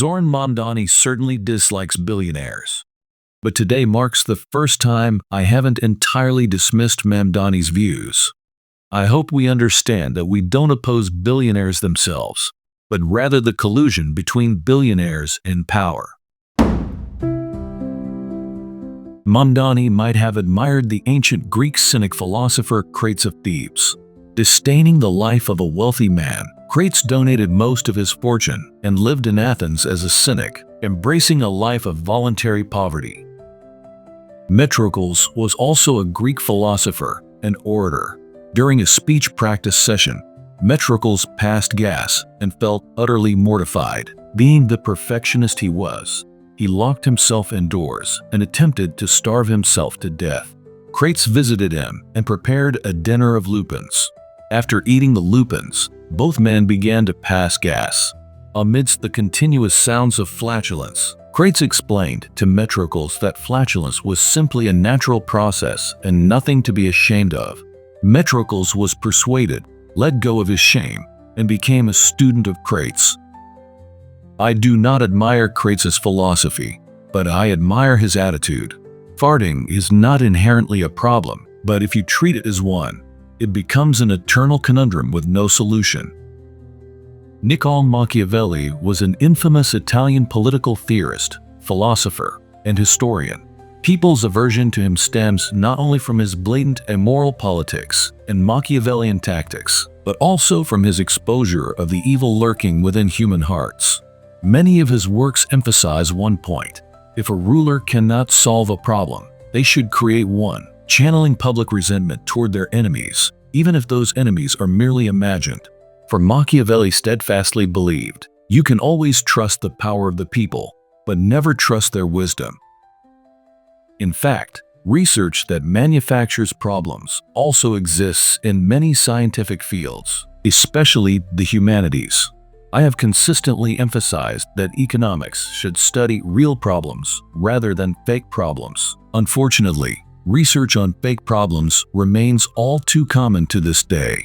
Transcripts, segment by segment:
Zohran Mamdani certainly dislikes billionaires. But today marks the first time I haven't entirely dismissed Mamdani's views. I hope we understand that we don't oppose billionaires themselves, but rather the collusion between billionaires and power. Mamdani might have admired the ancient Greek cynic philosopher Crates of Thebes. Disdaining the life of a wealthy man, Crates donated most of his fortune and lived in Athens as a cynic, embracing a life of voluntary poverty. Metrocles was also a Greek philosopher and orator. During a speech practice session, Metrocles passed gas and felt utterly mortified. Being the perfectionist he was, he locked himself indoors and attempted to starve himself to death. Crates visited him and prepared a dinner of lupins. After eating the lupins, both men began to pass gas. Amidst the continuous sounds of flatulence, Crates explained to Metrocles that flatulence was simply a natural process and nothing to be ashamed of. Metrocles was persuaded, let go of his shame, and became a student of Crates. I do not admire Crates' philosophy, but I admire his attitude. Farting is not inherently a problem, but if you treat it as one, it becomes an eternal conundrum with no solution. Niccolò Machiavelli was an infamous Italian political theorist, philosopher, and historian. People's aversion to him stems not only from his blatant immoral politics and Machiavellian tactics, but also from his exposure of the evil lurking within human hearts. Many of his works emphasize one point: if a ruler cannot solve a problem, they should create one, channeling public resentment toward their enemies, even if those enemies are merely imagined. For Machiavelli steadfastly believed, you can always trust the power of the people, but never trust their wisdom. In fact, research that manufactures problems also exists in many scientific fields, especially the humanities. I have consistently emphasized that economics should study real problems rather than fake problems. Unfortunately, research on fake problems remains all too common to this day.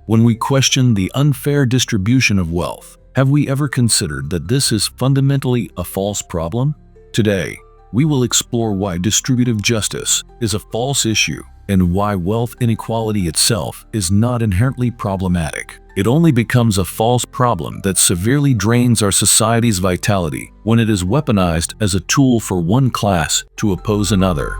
When we question the unfair distribution of wealth, have we ever considered that this is fundamentally a false problem? Today, we will explore why distributive justice is a false issue and why wealth inequality itself is not inherently problematic. It only becomes a false problem that severely drains our society's vitality when it is weaponized as a tool for one class to oppose another.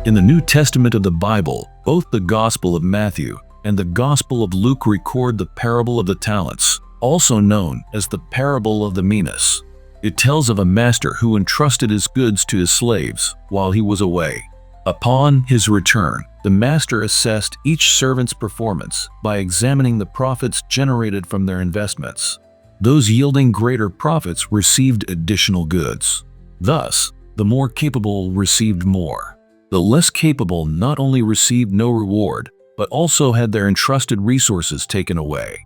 In the New Testament of the Bible, both the Gospel of Matthew and the Gospel of Luke record the parable of the talents, also known as the parable of the Minas. It tells of a master who entrusted his goods to his slaves while he was away. Upon his return, the master assessed each servant's performance by examining the profits generated from their investments. Those yielding greater profits received additional goods. Thus, the more capable received more. The less capable not only received no reward, but also had their entrusted resources taken away.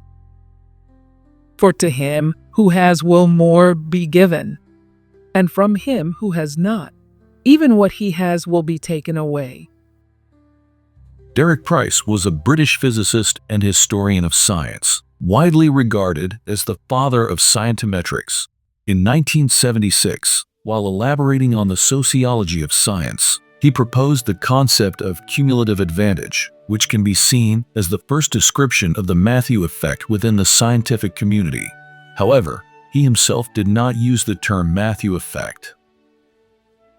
For to him who has will more be given, and from him who has not, even what he has will be taken away. Derek Price was a British physicist and historian of science, widely regarded as the father of scientometrics. In 1976, while elaborating on the sociology of science, he proposed the concept of cumulative advantage, which can be seen as the first description of the Matthew effect within the scientific community. However, he himself did not use the term Matthew effect.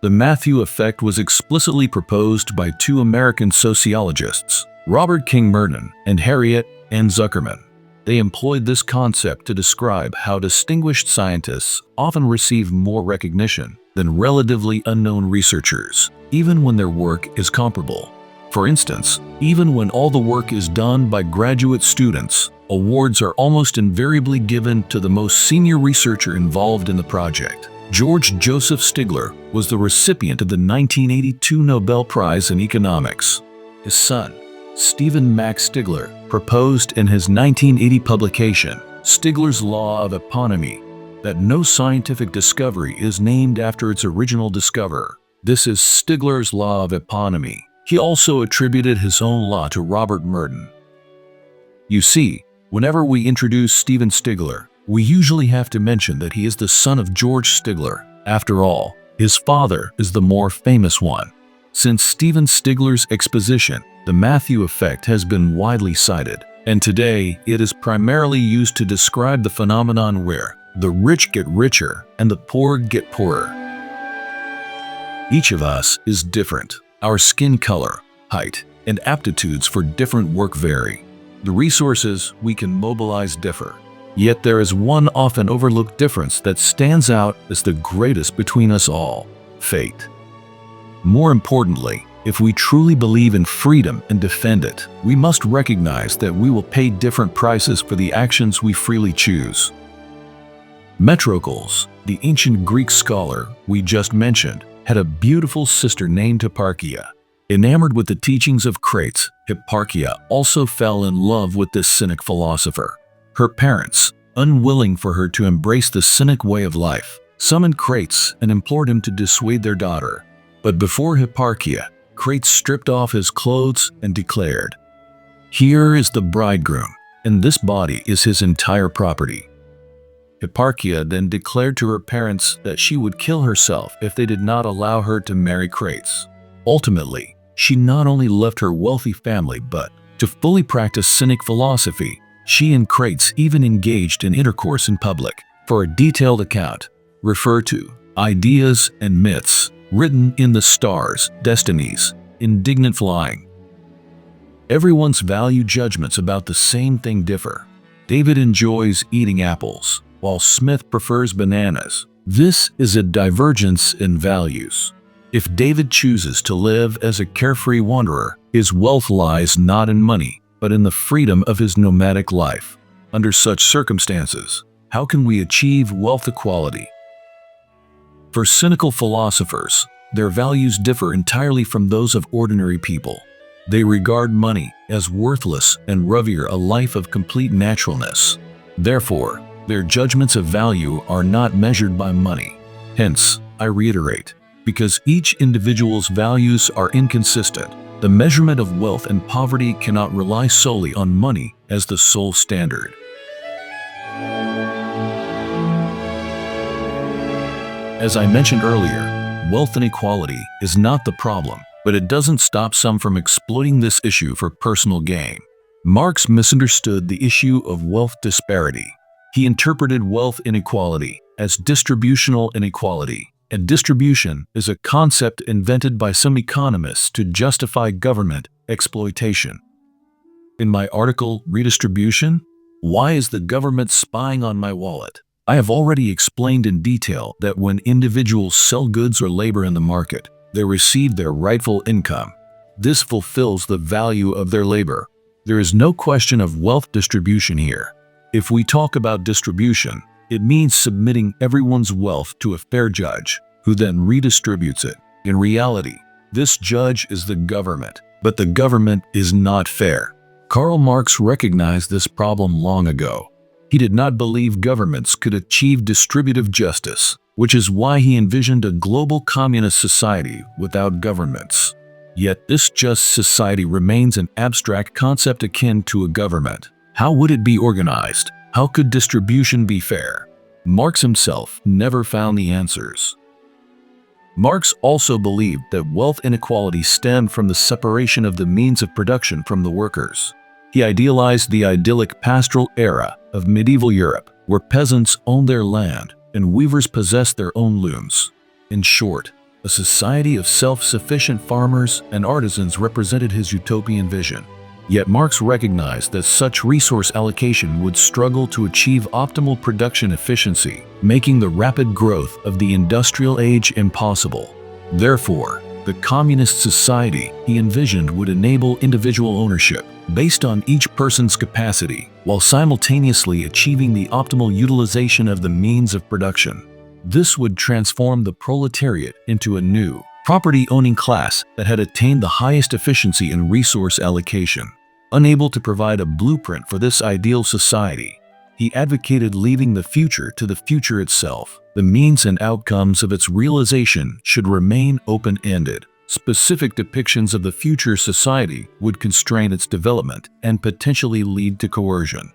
The Matthew effect was explicitly proposed by two American sociologists, Robert King Merton and Harriet N. Zuckerman. They employed this concept to describe how distinguished scientists often receive more recognition than relatively unknown researchers, even when their work is comparable. For instance, even when all the work is done by graduate students, awards are almost invariably given to the most senior researcher involved in the project. George Joseph Stigler was the recipient of the 1982 Nobel Prize in Economics. His son, Stephen Max Stigler, proposed in his 1980 publication, Stigler's Law of Eponymy, that no scientific discovery is named after its original discoverer. This is Stigler's Law of Eponymy. He also attributed his own law to Robert Merton. You see, Whenever we introduce Steven Stigler, we usually have to mention that he is the son of George Stigler. After all, his father is the more famous one. Since Steven Stigler's exposition, the Matthew effect has been widely cited, and today it is primarily used to describe the phenomenon where the rich get richer and the poor get poorer. Each of us is different. Our skin color, height, and aptitudes for different work vary. The resources we can mobilize differ. Yet there is one often overlooked difference that stands out as the greatest between us all: fate. More importantly, if we truly believe in freedom and defend it, we must recognize that we will pay different prices for the actions we freely choose. Metrocles, the ancient Greek scholar we just mentioned, had a beautiful sister named Hipparchia. Enamored with the teachings of Crates, Hipparchia also fell in love with this cynic philosopher. Her parents, unwilling for her to embrace the cynic way of life, summoned Crates and implored him to dissuade their daughter. But before Hipparchia, Crates stripped off his clothes and declared, "Here is the bridegroom, and this body is his entire property." Hipparchia then declared to her parents that she would kill herself if they did not allow her to marry Crates. Ultimately, she not only left her wealthy family, but to fully practice cynic philosophy, she and Crates even engaged in intercourse in public. For a detailed account, refer to Ideas and Myths, written in the Stars, Destinies, Indignant Flying. Everyone's value judgments about the same thing differ. David enjoys eating apples, while Smith prefers bananas. This is a divergence in values. If David chooses to live as a carefree wanderer, his wealth lies not in money, but in the freedom of his nomadic life. Under such circumstances, how can we achieve wealth equality? For cynical philosophers, their values differ entirely from those of ordinary people. They regard money as worthless and revere a life of complete naturalness. Therefore, their judgments of value are not measured by money. Hence, I reiterate, because each individual's values are inconsistent, the measurement of wealth and poverty cannot rely solely on money as the sole standard. As I mentioned earlier, wealth inequality is not the problem, but it doesn't stop some from exploiting this issue for personal gain. Marx misunderstood the issue of wealth disparity. He interpreted wealth inequality as distributional inequality, and distribution is a concept invented by some economists to justify government exploitation. In my article, Redistribution: Why is the Government Spying on My Wallet?, I have already explained in detail that when individuals sell goods or labor in the market, they receive their rightful income. This fulfills the value of their labor. There is no question of wealth distribution here. If we talk about distribution, it means submitting everyone's wealth to a fair judge, who then redistributes it. In reality, this judge is the government, but the government is not fair. Karl Marx recognized this problem long ago. He did not believe governments could achieve distributive justice, which is why he envisioned a global communist society without governments. Yet this just society remains an abstract concept akin to a government. How would it be organized? How could distribution be fair? Marx himself never found the answers. Marx also believed that wealth inequality stemmed from the separation of the means of production from the workers. He idealized the idyllic pastoral era of medieval Europe, where peasants owned their land and weavers possessed their own looms. In short, a society of self-sufficient farmers and artisans represented his utopian vision. Yet Marx recognized that such resource allocation would struggle to achieve optimal production efficiency, making the rapid growth of the industrial age impossible. Therefore, the communist society he envisioned would enable individual ownership based on each person's capacity, while simultaneously achieving the optimal utilization of the means of production. This would transform the proletariat into a new, property-owning class that had attained the highest efficiency in resource allocation. Unable to provide a blueprint for this ideal society, he advocated leaving the future to the future itself. The means and outcomes of its realization should remain open-ended. Specific depictions of the future society would constrain its development and potentially lead to coercion.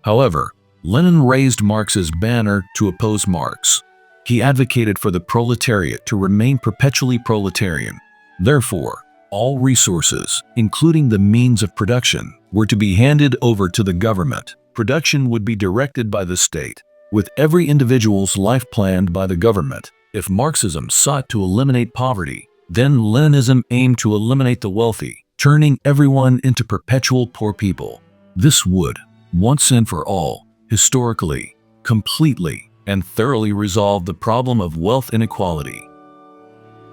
However, Lenin raised Marx's banner to oppose Marx. He advocated for the proletariat to remain perpetually proletarian. Therefore, all resources, including the means of production, were to be handed over to the government. Production would be directed by the state, with every individual's life planned by the government. If Marxism sought to eliminate poverty, then Leninism aimed to eliminate the wealthy, turning everyone into perpetual poor people. This would, once and for all, historically, completely, and thoroughly resolve the problem of wealth inequality.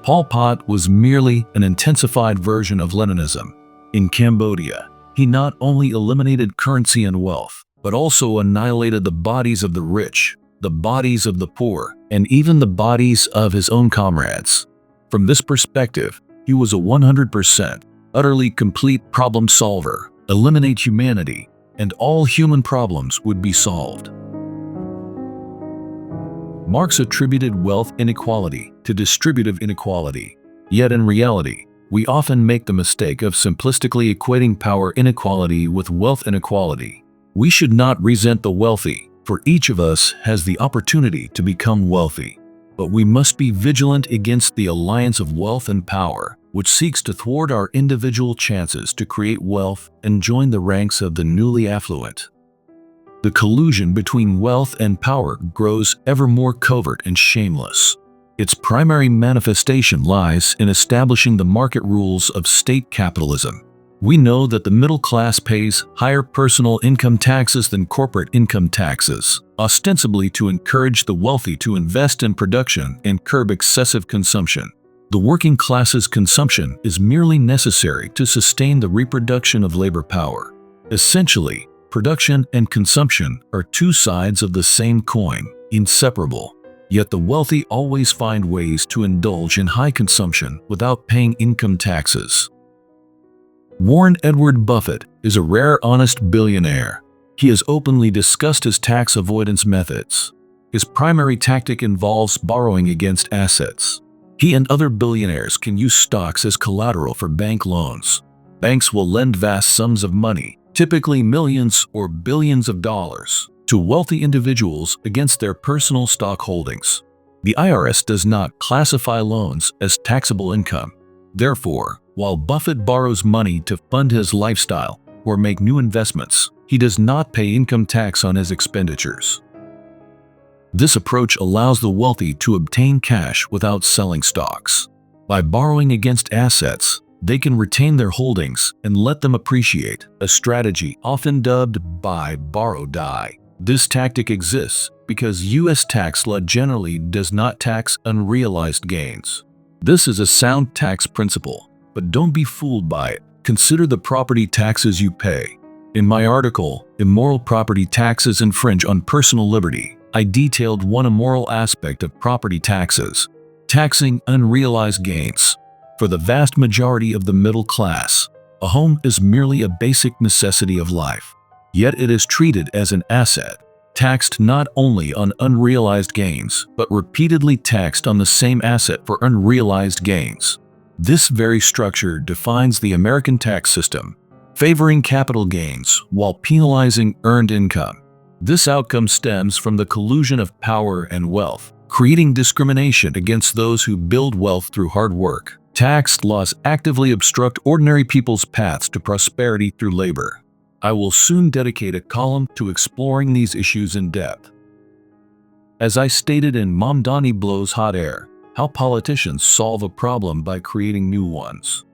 Pol Pot was merely an intensified version of Leninism. In Cambodia, he not only eliminated currency and wealth, but also annihilated the bodies of the rich, the bodies of the poor, and even the bodies of his own comrades. From this perspective, he was a 100% utterly complete problem solver. Eliminate humanity, and all human problems would be solved. Marx attributed wealth inequality to distributive inequality. Yet in reality, we often make the mistake of simplistically equating power inequality with wealth inequality. We should not resent the wealthy, for each of us has the opportunity to become wealthy. But we must be vigilant against the alliance of wealth and power, which seeks to thwart our individual chances to create wealth and join the ranks of the newly affluent. The collusion between wealth and power grows ever more covert and shameless. Its primary manifestation lies in establishing the market rules of state capitalism. We know that the middle class pays higher personal income taxes than corporate income taxes, ostensibly to encourage the wealthy to invest in production and curb excessive consumption. The working class's consumption is merely necessary to sustain the reproduction of labor power. Essentially, production and consumption are two sides of the same coin, inseparable. Yet the wealthy always find ways to indulge in high consumption without paying income taxes. Warren Edward Buffett is a rare honest billionaire. He has openly discussed his tax avoidance methods. His primary tactic involves borrowing against assets. He and other billionaires can use stocks as collateral for bank loans. Banks will lend vast sums of money, typically millions or billions of dollars, to wealthy individuals against their personal stock holdings. The IRS does not classify loans as taxable income. Therefore, while Buffett borrows money to fund his lifestyle or make new investments, he does not pay income tax on his expenditures. This approach allows the wealthy to obtain cash without selling stocks. By borrowing against assets, they can retain their holdings and let them appreciate, a strategy often dubbed buy, borrow, die. This tactic exists because U.S. tax law generally does not tax unrealized gains. This is a sound tax principle, but don't be fooled by it. Consider the property taxes you pay. In my article, Immoral Property Taxes Infringe on Personal Liberty, I detailed one immoral aspect of property taxes: taxing unrealized gains. For the vast majority of the middle class, a home is merely a basic necessity of life. Yet it is treated as an asset, taxed not only on unrealized gains, but repeatedly taxed on the same asset for unrealized gains. This very structure defines the American tax system, favoring capital gains while penalizing earned income. This outcome stems from the collusion of power and wealth, creating discrimination against those who build wealth through hard work. Tax laws actively obstruct ordinary people's paths to prosperity through labor. I will soon dedicate a column to exploring these issues in depth. As I stated in Mamdani Blows Hot Air, how politicians solve a problem by creating new ones.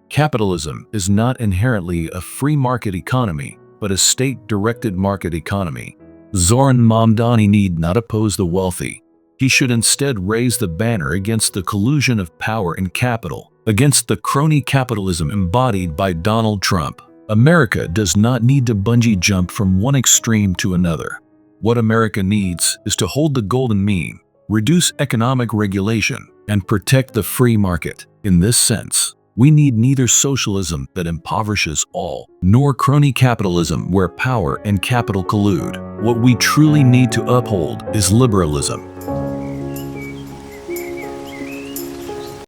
Capitalism is not inherently a free market economy, but a state-directed market economy. Zohran Mamdani need not oppose the wealthy. He should instead raise the banner against the collusion of power and capital, against the crony capitalism embodied by Donald Trump. America does not need to bungee jump from one extreme to another. What America needs is to hold the golden mean, reduce economic regulation, and protect the free market. In this sense, we need neither socialism that impoverishes all, nor crony capitalism where power and capital collude. What we truly need to uphold is liberalism.